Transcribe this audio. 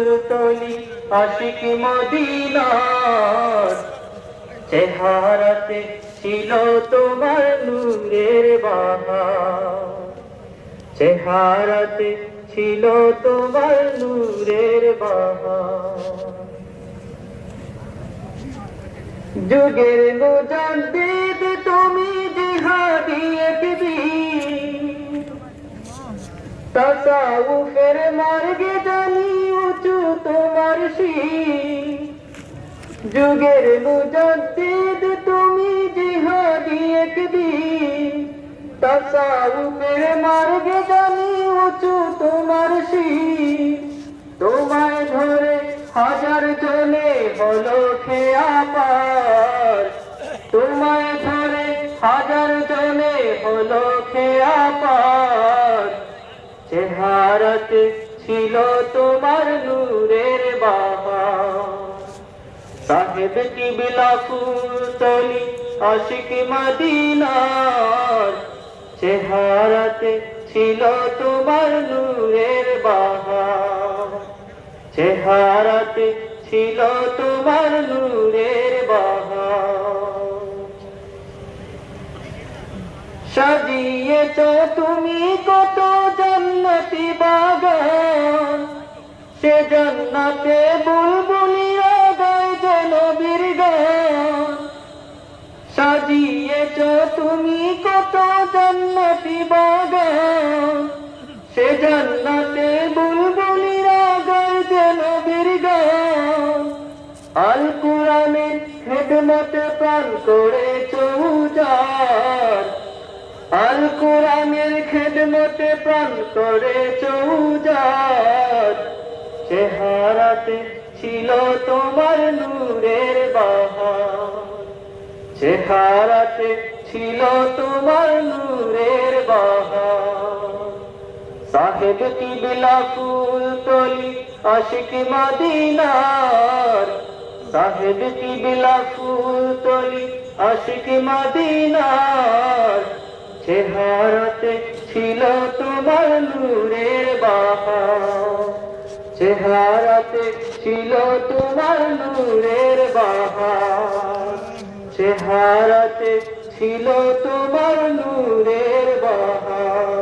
ফুলতলি আশিক মদিনার চেহারাতে ছিল তোমার নূরের বাহার চেহারাতে ছিল তোমার নূরের বাহার যুগের মুজাদ্দিদ তুমি জিহাদি একবীর তাসাউফের মার্গে জানি উঁচু তোমার শির যুগের মুজাদ্দিদ তুমি জিহাদি একবীর তাসাউফের মার্গে জানি উঁচু তোমার শির তোমায় ধরে হাজার জনে হলো খেয়া পার তোমায় ধরে হাজার জনে হলো খেয়া পার চেহারাতে ছিল তোমার নূরের বাহার সাহেব কিবলা ফুলতলি আশিক মদিনার চেহারাতে ছিল তোমার নূরের বাহার চেহারাতে ছিল তোমার নূরের বাহার সাজিয়েছ তুমি কত জান্নাতি বাগান সে জান্নাতে বুলবুলিরা গায় যে নবীর গান সাজিয়েছ তুমি কত জান্নাতি বাগান সে জান্নাতে বুলবুলিরা গায় যে নবীর গান আল কুরআনের খেদমতে প্রাণ করেছ উজাড় আল কুরআনের খেদমতে প্রাণ করেছ উজাড় চেহারাতে ছিল তোমার নূরের বাহার চেহারাতে ছিল তোমার নূরের বাহার সাহেব কিবলা ফুলতলি আশিক মদিনার সাহেব কিবলা ফুলতলি আশিক মদিনার চেহারাতে ছিল তোমার নূরের বাহার চেহারাতে ছিল তোমার নূরের বাহার চেহারাতে ছিল তোমার নূরের বাহার।